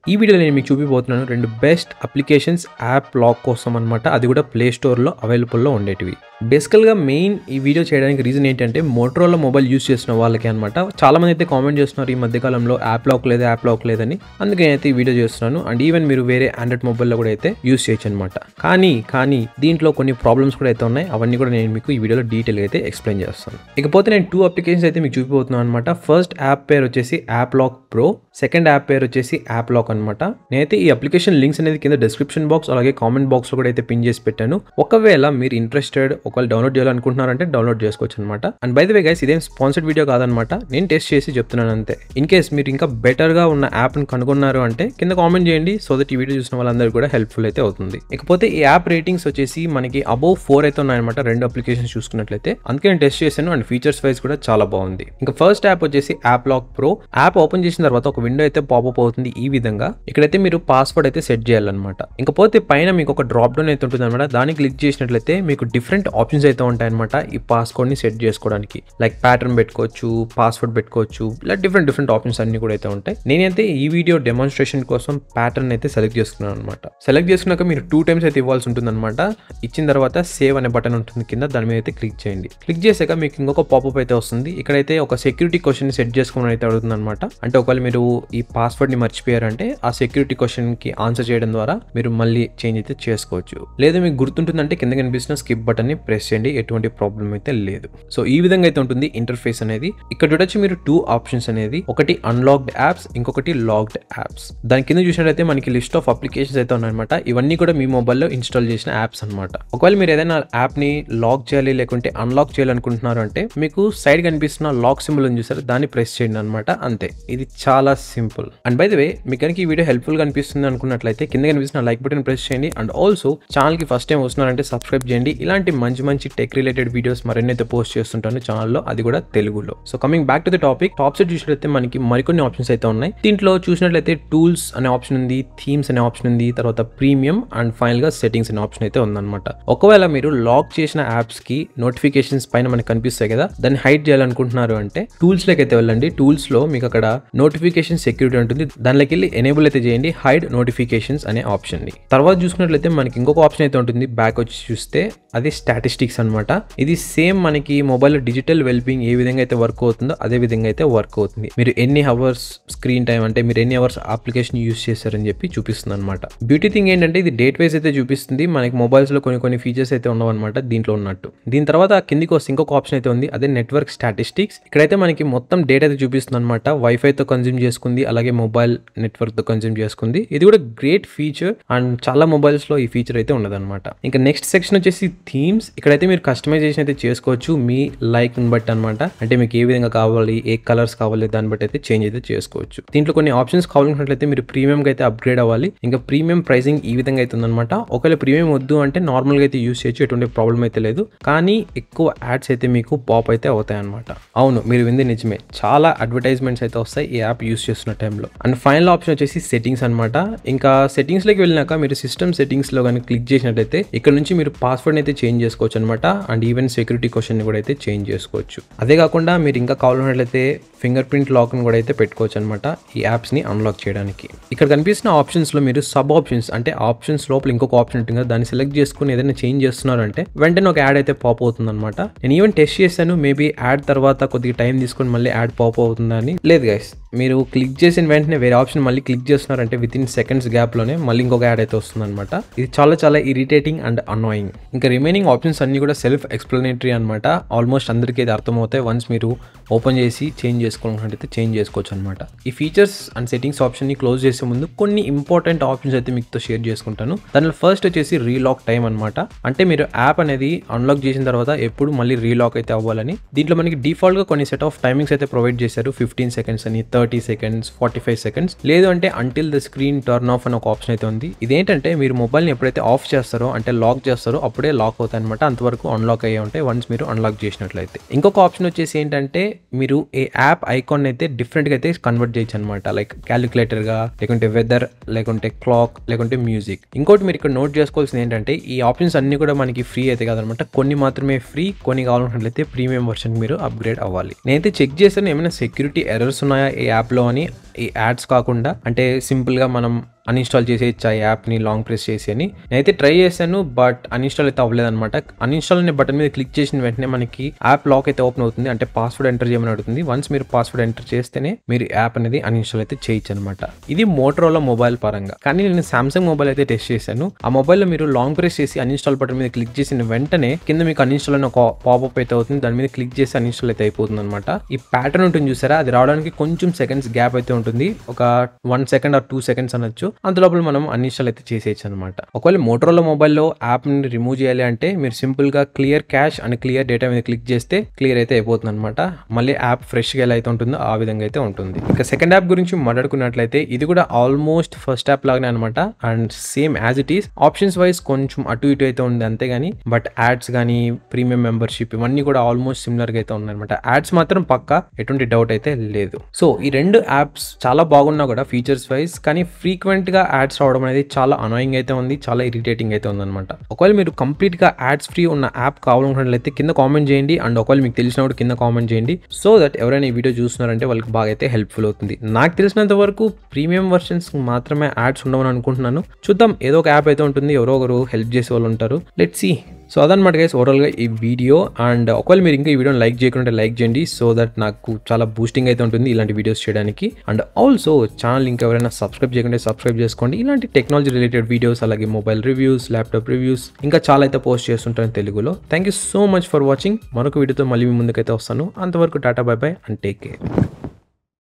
ఈ వీడియోలో నేను మీకు చూపిపోతున్నాను రెండు బెస్ట్ అప్లికేషన్స్ యాప్ లాక్ కోసం అనమాట. అది కూడా ప్లే స్టోర్లో అవైలబుల్లో ఉండేటివి. బేసికల్గా మెయిన్ ఈ వీడియో చేయడానికి రీజన్ ఏంటంటే మోటరోలా మొబైల్ యూస్ చేసిన వాళ్ళకి అనమాట. చాలామంది అయితే కామెంట్ చేస్తున్నారు ఈ మధ్యకాలంలో యాప్ లాక్ లేదని. అందుకే నేనైతే ఈ వీడియో చేస్తున్నాను. అండ్ ఈవెన్ మీరు వేరే ఆండ్రాయిడ్ మొబైల్లో కూడా అయితే యూస్ చేయొచ్చు అనమాట. కానీ దీంట్లో కొన్ని ప్రాబ్లమ్స్ కూడా అయితే ఉన్నాయి. అవన్నీ కూడా నేను మీకు ఈ వీడియోలో డీటెయిల్గా అయితే ఎక్స్ప్లెయిన్ చేస్తాను. ఇకపోతే నేను 2 అప్లికేషన్స్ అయితే మీకు చూపిపోతున్నాను అనమాట. ఫస్ట్ యాప్ పేరు వచ్చేసి app lock pro, second app పేరు వచ్చేసి యాప్ లాక్ అనమాట. నేనైతే ఈ అప్లికేషన్ లింక్స్ అనేది కింద డిస్క్రిప్షన్ బాక్స్ అలాగే కామెంట్ బాక్స్ లో కూడా అయితే పిన్ చేసి పెట్టాను. ఒకవేళ మీరు ఇంట్రెస్టెడ్ ఒకవేళ డౌన్లోడ్ చేయాలనుకుంటున్నారంటే డౌన్లోడ్ చేసుకోవచ్చు అనమాట. And by the way guys, ఇదేం స్పాన్సర్డ్ వీడియో కాదనమాట, నేను టెస్ట్ చేసి చెప్తున్నాను అంతే. ఇన్ కేస్ మీరు ఇంకా బెటర్ గా ఉన్న యాప్ ని కనుగొన్నారు అంటే కింద కామెంట్ చేయండి, సో దట్ ఈ వీడియో చూసిన వాళ్ళందరూ కూడా హెల్ప్ఫుల్ అయితే అవుతుంది. ఇకపోతే ఈ యాప్ రేటింగ్స్ వచ్చేసి మనకి అబౌవ్ 4 అయితే ఉన్నాయన్నమాట రెండు అప్లికేషన్స్ చూసుకున్నట్లయితే. అందుకే నేను టెస్ట్ చేశాను అండ్ ఫీచర్స్ వైజ్ కూడా చాలా బాగుంది. ఇంకా ఫస్ట్ యాప్ వచ్చేసి app lock pro. App open చేసిన తర్వాత ఒక విండో అయితే పాపప్ అవుతుంది ఈ విధంగా. ఇక్కడైతే మీరు పాస్వర్డ్ అయితే సెట్ చేయాలన్నమాట. ఇంకపోతే పైన మీకు ఒక డ్రాప్ డౌన్ అయితే ఉంటుంది అనమాట. దాన్ని క్లిక్ చేసినట్లయితే మీకు డిఫరెంట్ ఆప్షన్స్ అయితే ఉంటాయన్నమాట ఈ పాస్వర్డ్ ని సెట్ చేసుకోవడానికి. లైక్ ప్యాటర్న్ పెట్టుకోవచ్చు, పాస్వర్డ్ పెట్టుకోవచ్చు, ఇలా డిఫరెంట్ ఆప్షన్స్ అన్ని కూడా అయితే ఉంటాయి. నేనైతే ఈ వీడియో డెమాన్స్ట్రేషన్ కోసం ప్యాటర్న్ అయితే సెలెక్ట్ చేసుకున్నాను అనమాట. సెలెక్ట్ చేసుకున్నాక మీరు 2 టైమ్స్ అయితే ఇవ్వాల్సి ఉంటుంది అనమాట. ఇచ్చిన తర్వాత సేవ్ అనే బటన్ ఉంటుంది కింద, దాని మీద అయితే క్లిక్ చేయండి. క్లిక్ చేసాక మీకు ఇంకొక పాపప్ అయితే వస్తుంది. ఇక్కడైతే ఒక సెక్యూరిటీ క్వశ్చన్ సెట్ చేసుకోమని అయితే అడుగుతుంది అనమాట. అంటే ఒకవేళ మీరు ఈ పాస్వర్డ్ ని మర్చిపోయారంటే ఆ సెక్యూరిటీ క్వశ్చన్ కి ఆన్సర్ చేయడం ద్వారా మీరు మళ్ళీ చేంజ్ అయితే చేసుకోవచ్చు. లేదా మీకు గుర్తుంటుందంటే కింద కనిపిస్తున్న స్కిప్ బటన్ ని ప్రెస్ చేయండి, ఎటువంటి ప్రాబ్లం అయితే లేదు. సో ఈ విధంగా అయితే ఉంటుంది ఇంటర్ఫేస్ అనేది. ఇక్కడ చూడొచ్చు మీరు 2 ఆప్షన్స్ అనేది, ఒకటి అన్లాక్డ్ యాప్స్, ఇంకొకటి లాక్డ్ యాప్స్. దాని కింద చూసినట్లయితే మనకి లిస్ట్ ఆఫ్ అప్లికేషన్స్ అయితే ఉన్నాయన్నమాట. ఇవన్నీ కూడా మీ మొబైల్లో ఇన్స్టాల్ చేసిన యాప్స్ అనమాట. ఒకవేళ మీరు ఏదైనా యాప్ ని లాక్ చేయాలి లేకుంటే అన్లాక్ చేయాలనుకుంటున్నారు అంటే మీకు సైడ్ కనిపిస్తున్న లాక్ సింబల్ ఉంది చూసారు, దాన్ని ప్రెస్ చేయండి అనమాట. అంతే, ఇది చాలా simple. And by the way, మీకు కనుక ఈ వీడియో హెల్ప్ఫుల్ గా అనిపిస్తుంది అనుకున్నట్లయితే కింద కనిపిస్తున్న లైక్ బటన్ ప్రెస్ చేయండి. అండ్ ఆల్సో ఛానల్ కి ఫస్ట్ టైం వస్తున్నారంటే సబ్స్క్రైబ్ చేయండి. ఇలాంటి మంచి టెక్ రిలేటెడ్ వీడియోస్ మరిన్ని అయితే పోస్ట్ చేస్తుంటాను ఛానల్లో, అది కూడా తెలుగులో. So coming back to the topic, top side చూసినట్లయితే మనకి మరికొన్ని ఆప్షన్స్ అయితే ఉన్నాయి. దీంట్లో చూసినట్లయితే టూల్స్ అనే ఆప్షన్ ఉంది, థీమ్స్ అనే ఆప్షన్ ఉంది, తర్వాత ప్రీమియం అండ్ ఫైనల్ గా సెట్టింగ్స్ అనే ఆప్షన్ అయితే ఉందన్నమాట. ఒకవేళ మీరు లాక్ చేసిన యాప్స్ కి నోటిఫికేషన్స్ పైన మనకి కనిపిస్తాయి కదా, దాన్ని హైడ్ చేయాలనుకుంటున్నారు అంటే టూల్స్ లోకి అయితే వెళ్ళండి. టూల్స్ లో మీకు అక్కడ నోటిఫికేషన్ సెక్యూరిటీ ఉంటుంది, దానిలోకి వెళ్ళి ఎనేబుల్ అయితే చేయండి హైడ్ నోటిఫికేషన్స్ అనే ఆప్షన్ ని. తర్వాత చూసుకున్నట్లయితే మనకి ఇంకొక ఆప్షన్ అయితే ఉంటుంది, బ్యాక్ వచ్చి చూస్తే అది స్టాటిస్టిక్స్ అనమాట. ఇది సేమ్ మనకి మొబైల్ డిజిటల్ వెల్బింగ్ ఏ విధంగా అయితే వర్క్ అవుతుందో అదే విధంగా అయితే వర్క్ అవుతుంది. మీరు ఎన్ని అవర్స్ స్క్రీన్ టైం, అంటే మీరు ఎన్ని అవర్స్ అప్లికేషన్ యూస్ చేశారని చెప్పి చూపిస్తుంది అనమాట. బ్యూటీ థింగ్ ఏంటంటే ఇది డేట్ వైజ్ అయితే చూపిస్తుంది. మనకి మొబైల్స్ లో కొన్ని ఫీచర్స్ అయితే ఉండవన్నమాట దీంట్లో ఉన్నట్టు. దీని తర్వాత కిందికి వస్తే ఇంకొక ఆప్షన్ అయితే ఉంది, అదే నెట్వర్క్ స్టాటిస్టిక్స్. ఇక్కడైతే మనకి మొత్తం డేటా అయితే చూపిస్తుంది అనమాట. వైఫై తో కన్జ్యూమ్ చేసుకుంది, అలాగే మొబైల్ నెట్వర్క్ తో కన్జ్యూమ్ చేసుకుంది. ఇది కూడా గ్రేట్ ఫీచర్ అండ్ చాలా మొబైల్స్ లో ఈ ఫీచర్ అయితే ఉండదన్నమాట. ఇంకా నెక్స్ట్ సెక్షన్ వచ్చేసి థీమ్స్. ఇక్కడైతే మీరు కస్టమైజేషన్ అయితే చేసుకోవచ్చు మీ లైక్ ని బట్టి అనమాట. అంటే మీకు ఏ విధంగా కావాలి, ఏ కలర్స్ కావాలి, దాన్ని బట్టి అయితే చేంజ్ అయితే చేసుకోవచ్చు. దీంట్లో కొన్ని ఆప్షన్స్ కావాలనుకున్నట్లయితే మీరు ప్రీమియం అయితే అప్గ్రేడ్ అవ్వాలి. ఇంకా ప్రీమియం ప్రైసింగ్ ఈ విధంగా అయితే ఉందన్నమాట. ఒకవేళ ప్రీమియం వద్దు అంటే నార్మల్ గా అయితే యూస్ చేయొచ్చు, ఎటువంటి ప్రాబ్లం అయితే లేదు. కానీ ఎక్కువ యాడ్స్ అయితే మీకు పాప్ అయితే అవుతాయి అనమాట. అవును, మీరు వింది నిజమే, చాలా అడ్వర్టైజ్మెంట్స్ అయితే వస్తాయి ఈ యాప్ యూస్ చేస్తున్న టైంలో. అండ్ ఫైనల్ ఆప్షన్ వచ్చేసి సెట్టింగ్స్ అనమాట. ఇంకా సెట్టింగ్స్ లోకి వెళ్ళినాక మీరు సిస్టమ్ సెట్టింగ్స్ లో కానీ క్లిక్ చేసినట్లయితే ఇక్కడ నుంచి మీరు పాస్వర్డ్ అయితే చేంజ్ చేసుకోవచ్చు అనమాట. అండ్ ఈవెన్ సెక్యూరిటీ క్వశ్చన్ కూడా అయితే చేంజ్ చేసుకోవచ్చు. అదే కాకుండా మీరు ఇంకా కావాలన్నట్లయితే ఫింగర్ ప్రింట్ లాక్ ని కూడా అయితే పెట్టుకోవచ్చు అనమాట ఈ యాప్స్ ని అన్లాక్ చేయడానికి. ఇక్కడ కనిపిస్తున్న ఆప్షన్స్ లో మీరు సబ్ ఆప్షన్స్, అంటే ఆప్షన్స్ లోపల ఇంకొక ఆప్షన్ ఉంటుంది కదా, దాన్ని సెలెక్ట్ చేసుకుని ఏదైనా చేంజ్ చేస్తున్నారంటే వెంటనే ఒక యాడ్ అయితే పాప్ అవుతుంది అనమాట. నేను ఈవెన్ టెస్ట్ చేశాను, మేబీ యాడ్ తర్వాత కొద్దిగా టైం తీసుకొని మళ్ళీ యాడ్ పాప్ అవుతుందని. లేదు గైస్, మీరు క్లిక్ చేసిన వెంటనే వేరే ఆప్షన్ మళ్ళీ క్లిక్ చేస్తున్నారంటే విత్ ఇన్ సెకండ్స్ గ్యాప్ లోనే మళ్ళీ ఇంకొక యాడ్ అయితే వస్తుంది అనమాట. ఇది చాలా ఇరిటేటింగ్ అండ్ అనాయింగ్. ఇంకా రిమైనింగ్ ఆప్షన్స్ అన్ని కూడా సెల్ఫ్ ఎక్స్ప్లెనేటరీ అనమాట. ఆల్మోస్ట్ అందరికీ ఇది అర్థమవుతాయి. వన్స్ మీరు ఓపెన్ చేసి చేంజ్ చేసుకోవాలనుకుంటే చేంజ్ చేసుకోవచ్చు అనమాట. ఈ ఫీచర్స్ అండ్ సెట్టింగ్స్ ఆప్షన్ ని క్లోజ్ చేసే ముందు కొన్ని ఇంపార్టెంట్ ఆప్షన్స్ అయితే మీతో షేర్ చేసుకుంటాను. దానిలో ఫస్ట్ వచ్చేసి రీలాక్ టైం అనమాట. అంటే మీరు యాప్ అనేది అన్లాక్ చేసిన తర్వాత ఎప్పుడు మళ్ళీ రీలాక్ అయితే అవ్వాలని. దీంట్లో మనకి డిఫాల్ట్ గా కొన్ని సెట్ ఆఫ్ టైమింగ్స్ అయితే ప్రొవైడ్ చేశారు. 15 సెకండ్స్ అని, 30 సెకండ్స్, 45 సెకండ్స్, లేదు అంటే until the screen turn off అని ఒక ఆప్షన్ అయితే ఉంది. ఇదేంటంటే మీరు మొబైల్ ని ఎప్పుడైతే ఆఫ్ చేస్తారో, అంటే లాక్ చేస్తారో అప్పుడే లాక్ అవుతాయి అనమాట. అంతవరకు అన్లాక్ అయ్యే ఉంటాయి వన్స్ మీరు అన్లాక్ చేసినట్లయితే. ఇంకొక ఆప్షన్ వచ్చేసి ఏంటంటే మీరు ఈ యాప్ ఐకాన్ అయితే డిఫరెంట్ గా అయితే కన్వర్ట్ చేయొచ్చు అనమాట. లైక్ క్యాలిక్యులేటర్ గా, లేకుంటే వెదర్, లేకుంటే క్లాక్, లేకుంటే మ్యూజిక్. ఇంకోటి మీరు ఇక్కడ నోట్ చేసుకోవాల్సింది ఏంటంటే ఈ ఆప్షన్స్ అన్ని కూడా మనకి ఫ్రీ అయితే కాదనమాట. కొన్ని మాత్రమే ఫ్రీ, కొన్ని కావాలనుకున్నట్లయితే ప్రీమియం వర్షన్ మీరు అప్గ్రేడ్ అవ్వాలి. నేనైతే చెక్ చేశాను ఏమైనా సెక్యూరిటీ ఎర్రర్స్ ఉన్నాయా ఈ యాప్ లో అని. ఈ యాడ్స్ కాకుండా అంటే సింపుల్గా మనం అన్ఇన్స్టాల్ చేసేయచ్చు ఆ యాప్ని లాంగ్ ప్రెస్ చేసి అని. నేనైతే ట్రై చేశాను, బట్ అన్ఇన్స్టాల్ అయితే అవ్వలేదు అనమాట. అన్ఇన్స్టాల్ అనే బటన్ మీద క్లిక్ చేసిన వెంటనే మనకి యాప్ లాక్ అయితే ఓపెన్ అవుతుంది, అంటే పాస్వర్డ్ ఎంటర్ చేయమని అడుగుతుంది. వన్స్ మీరు పాస్వర్డ్ ఎంటర్ చేస్తేనే మీరు యాప్ అనేది అన్ఇన్స్టాల్ అయితే చేయొచ్చు అనమాట. ఇది మోటరోలా మొబైల్ పరంగా. కానీ నేను సామ్సంగ్ మొబైల్ అయితే టెస్ట్ చేశాను. ఆ మొబైల్లో మీరు లాంగ్ ప్రెస్ చేసి అన్ఇన్స్టాల్ బటన్ మీద క్లిక్ చేసిన వెంటనే కింద మీకు అన్ఇన్స్టాల్ అని ఒక పాపప్ అయితే అవుతుంది. దాని మీద క్లిక్ చేసి అన్ఇన్స్టాల్ అయితే అయిపోతుంది అనమాట. ఈ ప్యాటర్న్ ఉంటుంది చూసారా, అది రావడానికి కొంచెం సెకండ్స్ గ్యాప్ అయితే ఉంటుంది, ఒక 1 సెకండ్ ఆర్ 2 సెకండ్స్ అనొచ్చు. అంతలోపల మనం అన్ఇన్స్టాల్ అయితే చేసేయచ్చు అనమాట. ఒకవేళ మోటరోలా మొబైల్లో యాప్ ని రిమూవ్ చేయాలి అంటే మీరు సింపుల్ గా క్లియర్ క్యాష్ అని క్లియర్ డేటా మీద క్లిక్ చేస్తే క్లియర్ అయితే అయిపోతుంది అనమాట. మళ్ళీ యాప్ ఫ్రెష్ గా ఎలా అయితే ఉంటుందో ఆ విధంగా అయితే ఉంటుంది. ఇక సెకండ్ యాప్ గురించి మాట్లాడుకున్నట్లయితే ఇది కూడా ఆల్మోస్ట్ ఫస్ట్ యాప్ లాగానే అనమాట, and same as it is. Options wise కొంచెం అటు ఇటు అయితే ఉంది అంతేగాని, బట్ యాడ్స్ కానీ ప్రీమియం మెంబర్షిప్ ఇవన్నీ కూడా ఆల్మోస్ట్ సిమిలర్ గా అయితే ఉన్నాయన్నమాట. యాడ్స్ మాత్రం పక్కా ఎటువంటి డౌట్ అయితే లేదు. సో ఈ రెండు యాప్స్ చాలా బాగున్నా కూడా ఫీచర్స్ వైజ్, కానీ ఫ్రీక్వెంట్ గా యాడ్స్ రావడం అనేది చాలా అనాయింగ్ అయితే ఉంది, చాలా ఇరిటేటింగ్ అయితే ఉంది అనమాట. ఒకవేళ మీరు కంప్లీట్ గా యాడ్స్ ఫ్రీ ఉన్న యాప్ కావాలనుకున్నట్లయితే కింద కామెంట్ చేయండి, అండ్ ఒకవేళ మీకు తెలిసినప్పుడు కింద కామెంట్ చేయండి, సో దట్ ఎవరైనా ఈ వీడియో చూస్తున్నారంటే వాళ్ళకి బాగా అయితే హెల్ప్ఫుల్ అవుతుంది. నాకు తెలిసినంత వరకు ప్రీమియం వర్షన్స్ మాత్రమే యాడ్స్ ఉండవని అనుకుంటున్నాను. చూద్దాం, ఏదో ఒక యాప్ అయితే ఉంటుంది, ఎవరో ఒకరు హెల్ప్ చేసే వాళ్ళు ఉంటారు. Let's see. సో అదనమాట గైస్ ఓవరాల్గా ఈ వీడియో. అండ్ ఒకవేళ మీరు ఇంకా ఈ వీడియోని లైక్ చేయకుంటే లైక్ చేయండి, సో దట్ నాకు చాలా బూస్టింగ్ అయితే ఉంటుంది ఇలాంటి వీడియోస్ చేయడానికి. అండ్ ఆల్సో ఛానల్ ఇంకా ఎవరైనా సబ్స్క్రైబ్ చేయకుంటే సబ్స్క్రైబ్ చేసుకోండి. ఇలాంటి టెక్నాలజీ రిలేటెడ్ వీడియోస్, అలాగే మొబైల్ రివ్యూస్, ల్యాప్టాప్ రివ్యూస్ ఇంకా చాలా అయితే పోస్ట్ చేస్తుంటాను తెలుగులో. Thank you so much for watching. మరొక వీడియోతో మళ్ళీ మీ ముందుకైతే వస్తాను. అంతవరకు Tata, by by and take care.